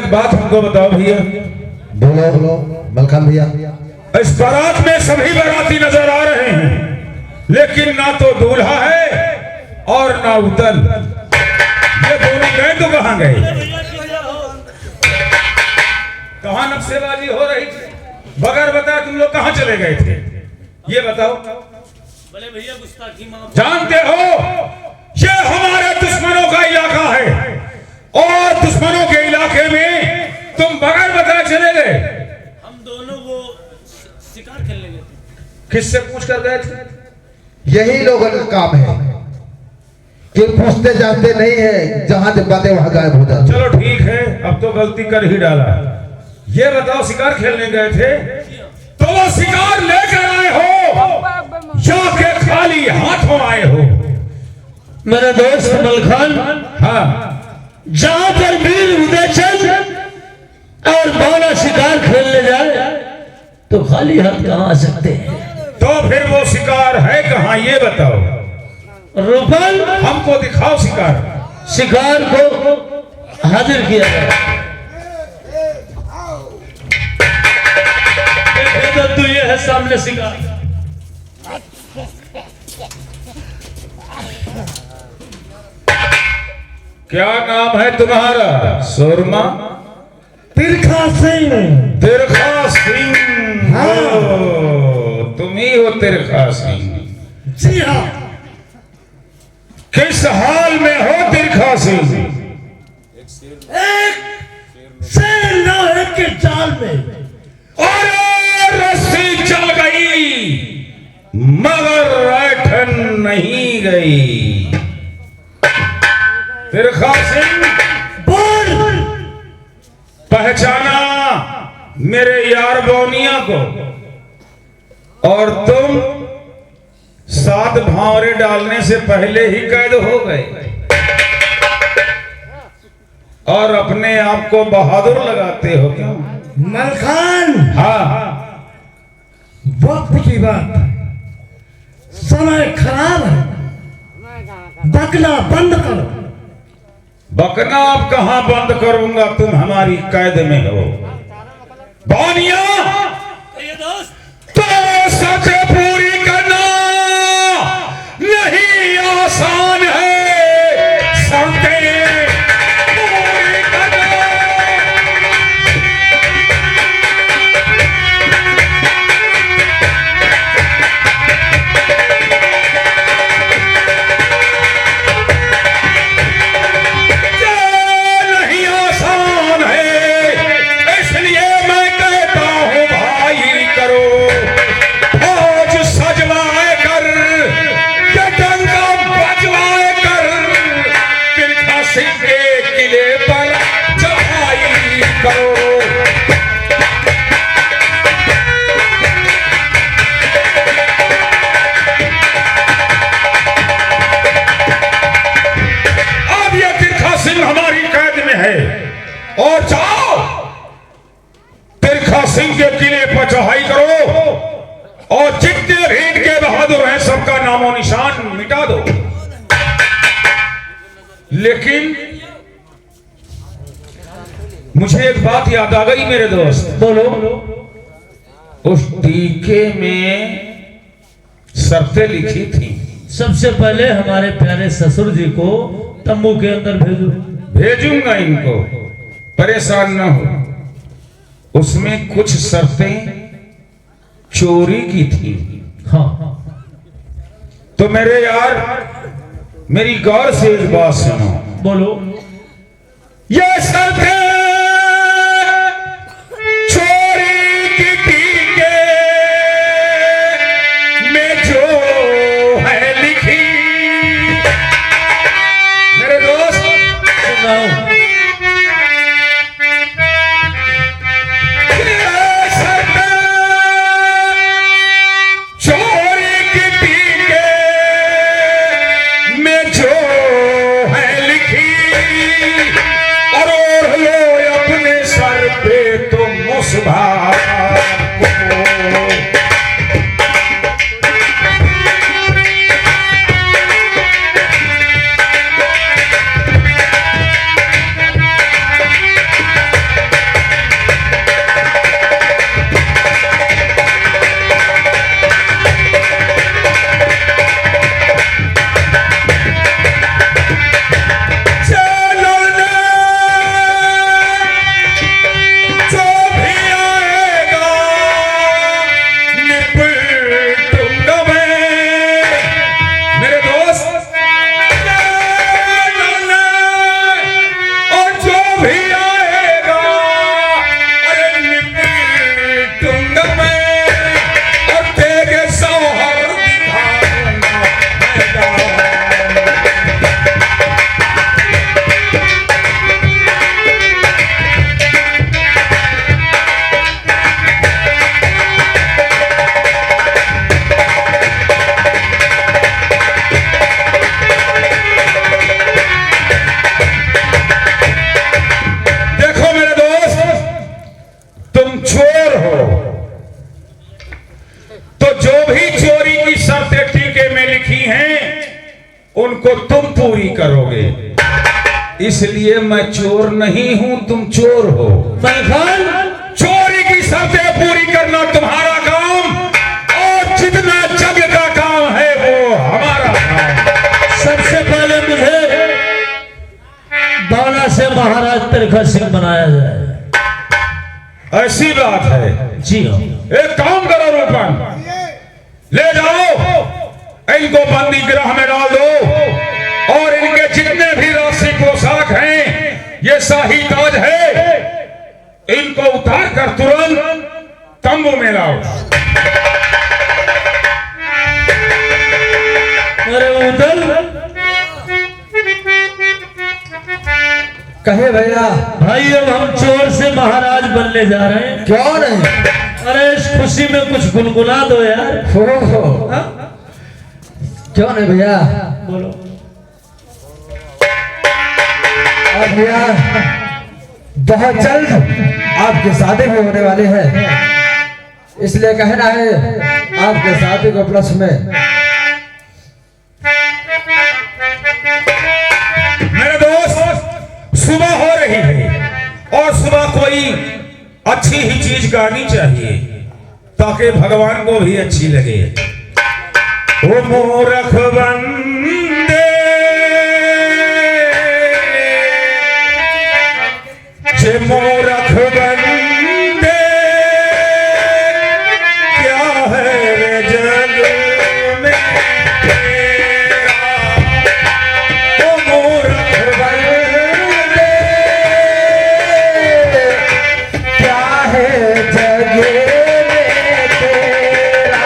एक बात हमको बताओ भैया। बोलो बोलो मलखान भैया। इस बारात में सभी बाराती नजर आ रहे हैं, लेकिन ना तो दूल्हा है और ना उदल। ये दोनों गए तो कहां गए? कहां नक्शेबाजी हो रही थी? बगैर बताए तुम लोग कहां चले गए थे? ये बताओ। बोले भैया गुस्ताखी माफ। जानते हो ये हमारे दुश्मनों का इलाका है, और दुश्मनों के इलाके में तुम बगैर बताए चले गए। हम दोनों वो शिकार खेलने गए थे। किससे पूछ कर गए थे? यही लोगों का काम है कि पूछते जानते नहीं है, जहां दिखाते वहां गायब हो जाते। चलो ठीक है, अब तो गलती कर ही डाला। ये बताओ, शिकार खेलने गए थे तो वो शिकार लेकर आए हो या के खाली हाथों आए हो? मेरा दोस्त मलखान, हाँ, जहां पर वीर उदयचंद और बाला शिकार खेलने जाए तो खाली हाथ कहां आ सकते हैं? तो फिर वो शिकार है कहाँ, ये बताओ। रूपल, हमको दिखाओ शिकार। शिकार को हाजिर किया गया। तो ये है सामने शिकार। क्या नाम है तुम्हारा? सुरमा? तिरखा सिंह। तिरखा सिंह। हाँ। तुम ही हो तिरखा सिंह? जी हाँ। किस हाल में हो तिरखा सिंह? एक शेर लोहे के जाल में। और रस्सी चल गई मगर ऐठन नहीं गई। तिरखा सिंह, बोल। पहचाना मेरे यार बोनिया को? और तुम 7 भावरे डालने से पहले ही कैद हो गए और अपने आप को बहादुर लगाते हो क्यों? मलखान, हाँ, वक्त की बात, समय खराब है, बकना बंद करो। बकना अब कहां बंद करूंगा, तुम हमारी कैद में हो। बोनिया, तो सच पूरी करना नहीं आसान है, सांतें पूरी करना। और जाओ तिरखा सिंह के किले पर चढ़ाई करो और जितने भी इनके बहादुर हैं सबका नामो निशान मिटा दो। लेकिन मुझे एक बात याद आ गई मेरे दोस्त। बोलो। उस टीके में शर्तें लिखी थी। सबसे पहले हमारे प्यारे ससुर जी को तंबू के अंदर भेजो। भेजूंगा, इनको परेशान न हो। उसमें कुछ शर्तें चोरी की थी। हाँ। तो मेरे यार मेरी गौर से एक बात सुनो। बोलो। ये शर्तें चोरी की टीके में जो है लिखी, मेरे दोस्त सुनाओ। में जो है लिखी और उनको तुम पूरी करोगे। इसलिए मैं चोर नहीं हूं, तुम चोर हो। खान चोरी की शर्तें पूरी करना तुम्हारा काम, और जितना जग का काम है वो हमारा काम। सबसे पहले मुझे बाणा से महाराज तिरखा सिंह बनाया जाए। ऐसी बात है। जी हाँ। एक काम करो रूपन, ले जाओ इनको बंदी गृह में डाल दो, और इनके जितने भी राशि पोशाक हैं, ये शाही ताज है, इनको उतार कर तुरंत तंबू में लाओ। अरे उधर कहे भैया, भाई अब हम चोर से महाराज बनने जा रहे हैं। क्यों नहीं? अरे इस खुशी में कुछ गुनगुना दो यार। हो हाँ? क्यों नहीं भैया? बोलो। और भैया बहुत जल्द आपकी शादी भी होने वाली है, इसलिए कहना है आपके शादी के उपलक्ष्य में मेरे दोस्त, सुबह हो रही है, और सुबह कोई अच्छी ही चीज गानी चाहिए ताकि भगवान को भी अच्छी लगे। ओ मूर्ख बंदे, जे मूर्ख बंदे, क्या है रे जग में तेरा। ओ मूर्ख बंदे, क्या है जग में तेरा।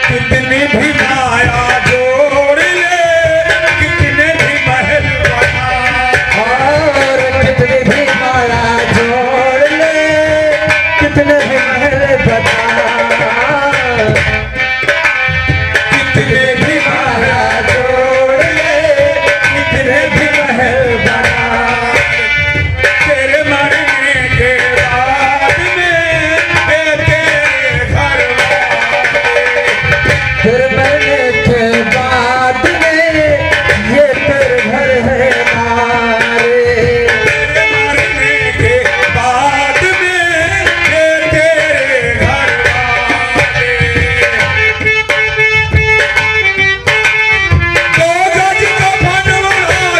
कितनी भी माया जोड़ ले, कितने भी महल बना, और कितनी भी माया जोड़ ले, कितने भी महल बना, कितने भी माया जोड़ ले, कितने भी महल बना। तेरे मरने के बाद में ये तेरे घर वाले, फिर मरने के बाद में ये तेरे घर है नारे। तेरे मरने के बाद में ये तेरे घर वाले। दो गज का बनवा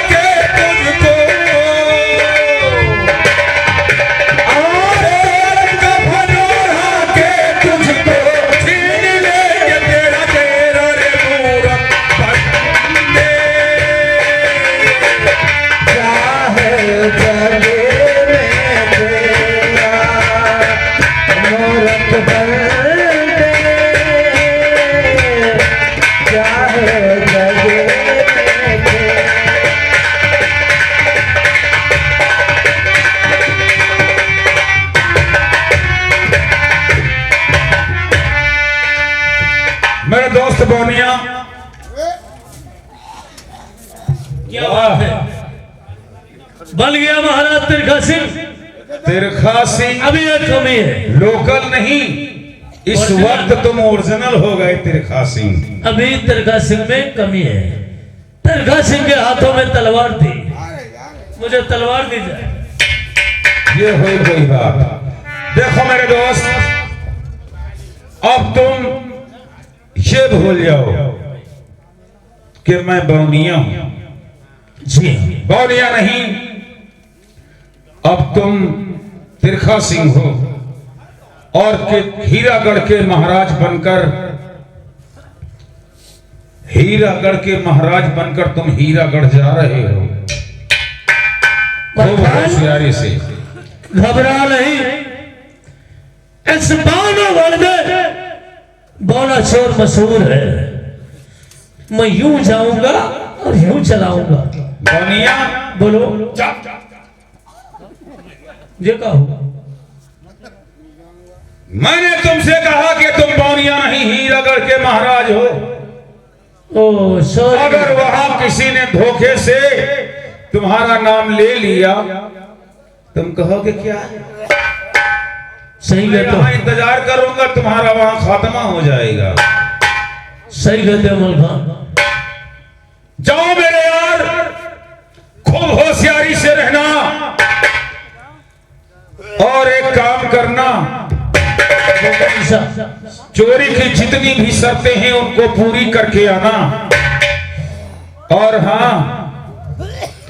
के तुझको, और का बनवा के तुझको छीन लेंगे तेरा तेरा रे मूरख बंदे। क्या है जग में तेरा मूरत बंदे, क्या है जग में तेरा। मेरे दोस्त बोनिया, क्या बात है? बन गया महाराज तिरखा सिंह। तिरखा सिंह अभी एक कमी है। लोकल नहीं, इस वक्त तुम ओरिजिनल हो गए तिरखा सिंह। अभी तिरखा सिंह में कमी है। तिरखा सिंह के हाथों में तलवार थी, मुझे तलवार दी जाए। ये हुई कोई बात। देखो मेरे दोस्त, अब तुम ये भूल जाओ कि मैं बौनिया हूं। जी बौनिया नहीं, अब तुम तिरखा सिंह हो, और के हीरागढ़ के महाराज बनकर हीरागढ़ के महाराज बनकर तुम हीरागढ़ जा रहे हो। खूब होशियारी से। घबरा नहीं, इस बावनागढ़ में बौना चोर मशहूर है। मैं यूं जाऊंगा और यूं चलाऊंगा। बनिया बोलो ये कहो। मैंने तुमसे कहा कि तुम बौनिया नहीं हीरागढ़ के महाराज हो। ओ सॉरी। अगर वहां किसी ने धोखे से तुम्हारा नाम ले लिया, तुम कहोगे क्या? सही मैं कहते यहाँ इंतजार करूंगा, तुम्हारा वहां खात्मा हो जाएगा। सही कहते हो अमल खान। जाओ मेरे यार, खूब होशियारी से रहना और एक काम करना, चोरी की जितनी भी शर्तें हैं उनको पूरी करके आना। और हाँ,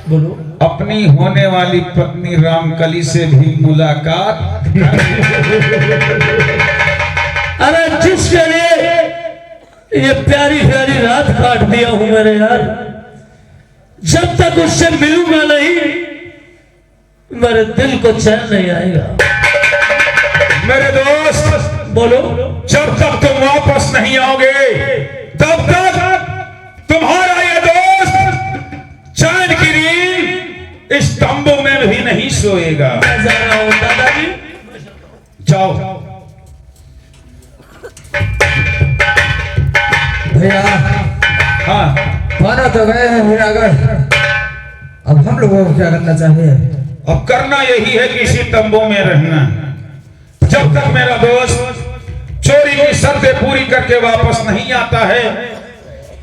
बोलो। अपनी होने वाली पत्नी रामकली से भी मुलाकात। अरे जिसके लिए ये प्यारी प्यारी रात काट दिया हूं मेरे यार, जब तक उससे मिलूंगा नहीं मेरे दिल को चैन नहीं आएगा। मेरे दोस्त बोलो। जब तक तुम वापस नहीं आओगे तब तक तुम्हारा ये दोस्त चैन की नींद इस तंबू में भी नहीं सोएगा। मैं जा रहा हूं दादाजी। जाओ। भैया हाँ, माना तो गए हैं हीरागढ़, अब हम लोगों को क्या करना चाहिए? अब करना यही है कि इसी तंबू में रहना। जब तक मेरा दोस्त चोरी की शर्तें पूरी करके वापस नहीं आता है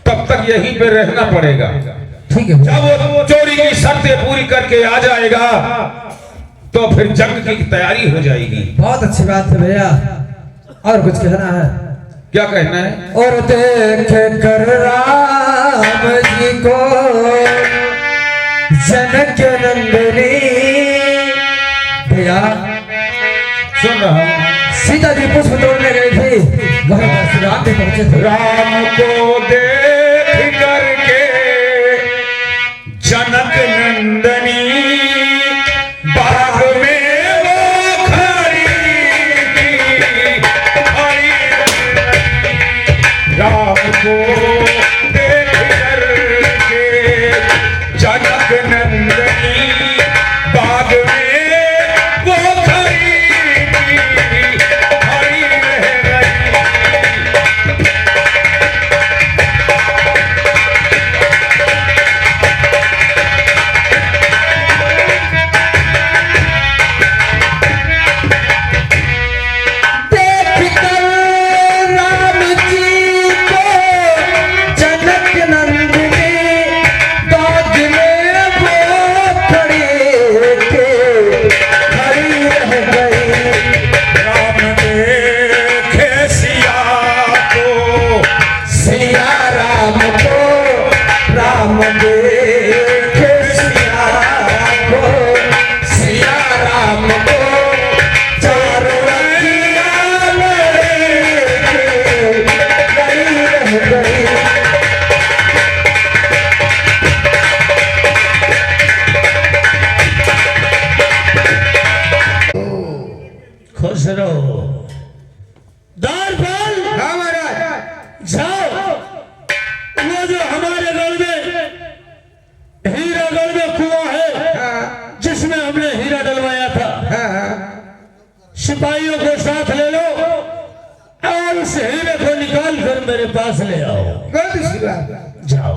तब तक यहीं पे रहना पड़ेगा। ठीक है भैया। जब वो चोरी की शर्तें पूरी करके आ जाएगा तो फिर जंग की तैयारी हो जाएगी। बहुत अच्छी बात है भैया। और कुछ कहना है? क्या कहना है? और देख कर राम जी को जनक नंदनी। भैया सुन रहा हूं। सीता जी पुष्प तोड़ने गई थी, वहीं पर श्री राम भी पहुंचे थे। राम को देख करके जनक नंदनी बाग में वो खड़ी खड़ी। राम को देख करके जनक नंदनी बाग में वो खड़ी खड़ी रह गई। देख कर राम जी को जनक नंदनी बाग में वो खड़ी खड़ी रह गई। राम देखे सिया को सिया राम को, राम देखे सिया को, सिया राम को चारों अखियाँ लड़े रह गई। खुश रहो। दारपाल हाँ महाराज। जाओ, वो जो हमारे गढ़ में हीरागढ़ में कुआं है हाँ जिसमें हमने हीरा डलवाया था, हाँ। सिपाहियों को साथ ले लो और उस हीरे को निकाल कर मेरे पास ले आओ। बहुत अच्छी बात। जाओ।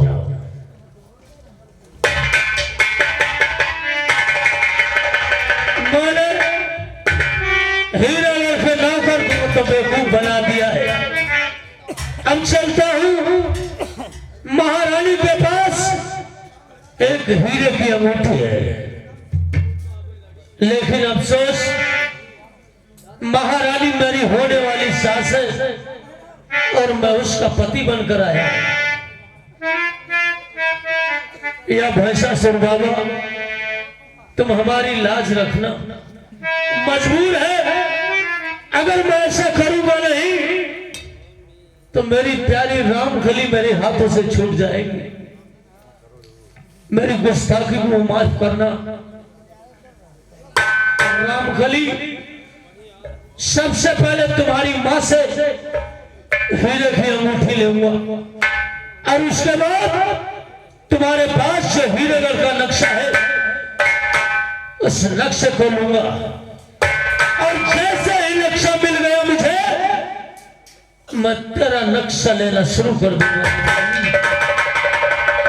मैंने हीरागढ़ के नौकर को तो बेवकूफ बना दिया है। अब चलता हूँ महारानी के पास, एक हीरे की अंगूठी है, लेकिन अफसोस महारानी मेरी होने वाली सास है और मैं उसका पति बनकर आया। या भैंसा सुन बाबा, तुम हमारी लाज रखना। मजबूर है, अगर मैं ऐसा करूंगा नहीं तो मेरी प्यारी रामखली मेरे हाथों से छूट जाएगी। मेरी गुस्ताखी को माफ करना रामखली। सबसे पहले तुम्हारी मां से हीरे की अंगूठी लूंगा और उसके बाद तुम्हारे पास जो हीरेगढ़ का नक्शा है उस नक्शे को लूंगा और जैसे ही नक्शा मिल गया मुझे मैं तेरा नक्शा लेना शुरू कर दूंगा।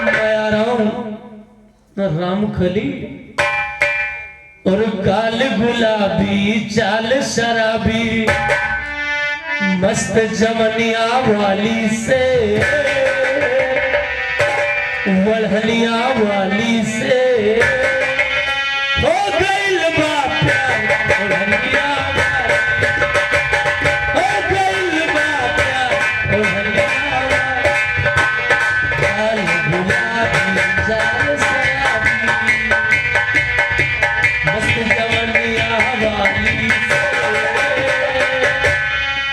मैं आ रहा हूं रामखली और गाल गुलाबी चाल शराबी मस्त जमनिया वाली से वलहनिया वाली से हो गइल बा प्यार वलहनिया वाली, हो गइल बा प्यार वलहनिया वाली। गाल गुलाबी चाल शराबी मस्त जमनिया वाली से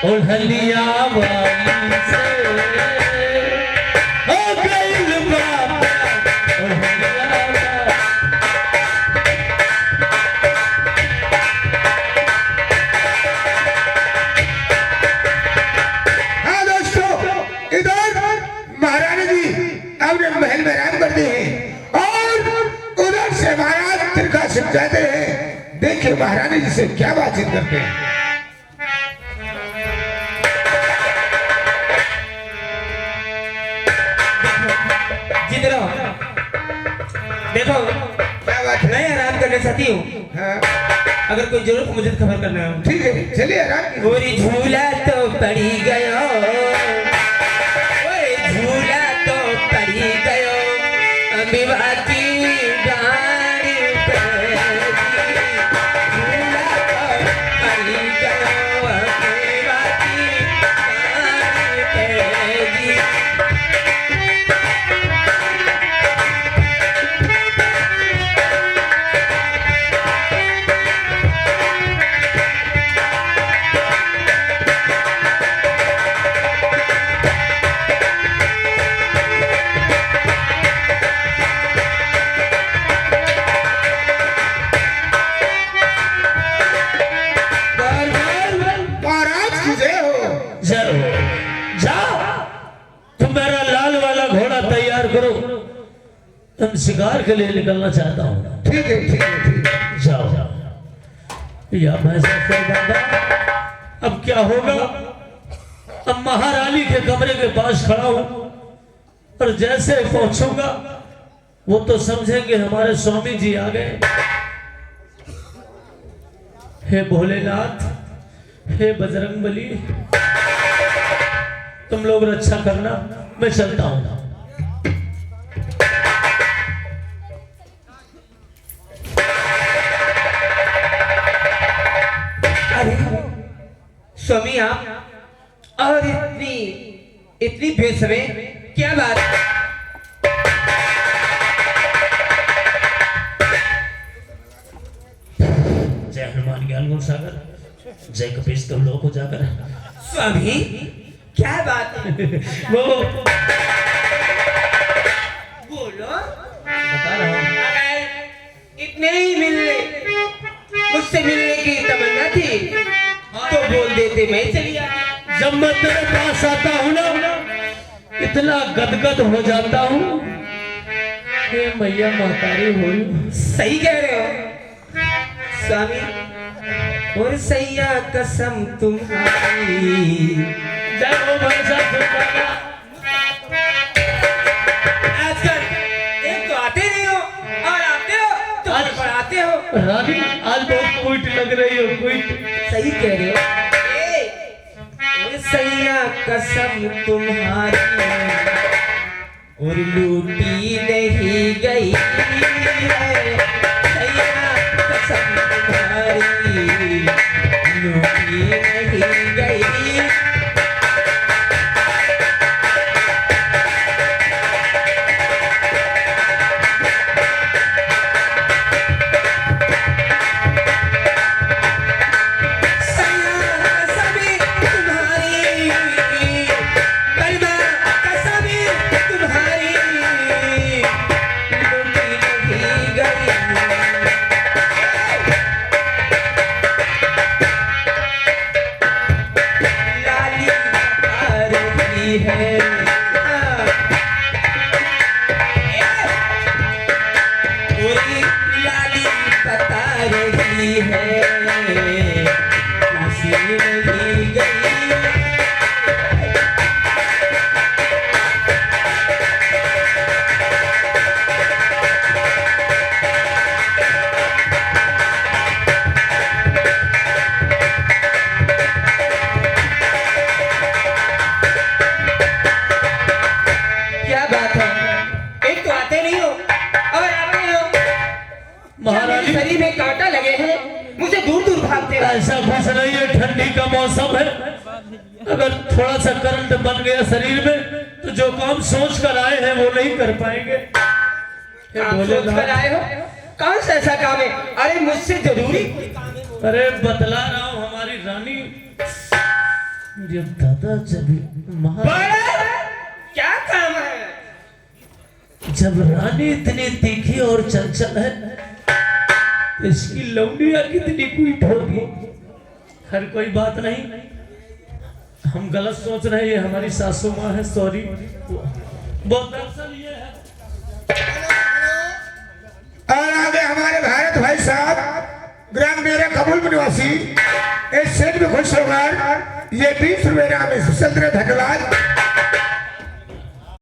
ओढ़लिया वाली से हो गइल बा प्यार ओढ़लिया वाली। हाँ दोस्तों, इधर महारानी जी अपने महल में आराम करते हैं और उधर से महाराज तिरका सिंह जाते हैं। देखिए महारानी जी से क्या बातचीत करते हैं। जीत रहो। देखो क्या बात है? मैं आराम करना चाहती हूँ। हाँ, अगर कोई जरूरत हो मुझे खबर करना है। ठीक है, चलिए आराम कीजिए। गोरी झूला तो पड़ी गयो, ओए झूला तो पड़ी गयो, विवाह की गाड़ी पे झूला तो पड़ी गयो, विवाह की गाड़ी पे। महाराज की जय हो। जय जाओ तुम मेरा लाल वाला घोड़ा तैयार करो, तुम शिकार के लिए निकलना चाहता हूँ। ठीक है, ठीक है, ठीक है। जाओ या मैं सबसे बाबा अब क्या होगा। अब महारानी के कमरे के पास खड़ा हूं और जैसे पहुंचूंगा वो तो समझेंगे हमारे स्वामी जी आ गए। हे भोलेनाथ, हे बजरंगबली, तुम लोग रक्षा करना, मैं चलता हूं। अरे स्वामी आप और इतनी इतनी बेसमें क्या बात। जय हनुमान ज्ञान गुण सागर, जय कपीश तुम लोग को जाकर। स्वामी क्या बात है? वो बोलो। बता रहा हूं। अगर इतने ही मुझसे मिलने की तमन्ना थी तो बोल देते, मैं चली आती। जब मैं तेरे पास आता हूं ना इतना गदगद हो जाता हूं कि मैया महतारी हुई। सही कह रहे हो स्वामी, और सैया कसम तुम्हारी। जय हो भैंसा सुल्ताना। आजकल एक तो आते नहीं हो और आते हो तो आज पढ़ाते हो। रानी आज बहुत क्विट लग रही हो, क्विट। सही कह रहे हो। और सैया कसम तुम्हारी और लूटी नहीं गई है। सैया कसम तुम्हारी लूटी नहीं गई। नहीं हो और आ गए हो। क्या महारानी मेरे शरीर में कांटा लगे हैं, मुझे दूर दूर भागते हो। ऐसा कुछ नहीं है, ठंडी का मौसम है, अगर थोड़ा सा करंट बन गया शरीर में तो जो काम सोच कर आए हैं वो नहीं कर पाएंगे। आप सोच कर आए हो, कौन सा ऐसा काम है? अरे मुझसे जरूरी। अरे बतला रहा हूँ हमारी रानी, जब दादा जब बड़ा क्या काम है? जब रानी इतनी तीखी और चंचल है तो इसकी लौंडिया कितनी क्वीट होगी। हर कोई बात नहीं, हम गलत सोच रहे हैं, ये हमारी सासू माँ है, सॉरी। वो दरअसल ये है। और आगे हमारे भारत भाई साहब ग्राम मेरे कबूल निवासी इस सेठ में खुश होकर ये 20 रुपये नाम है धन्यवाद।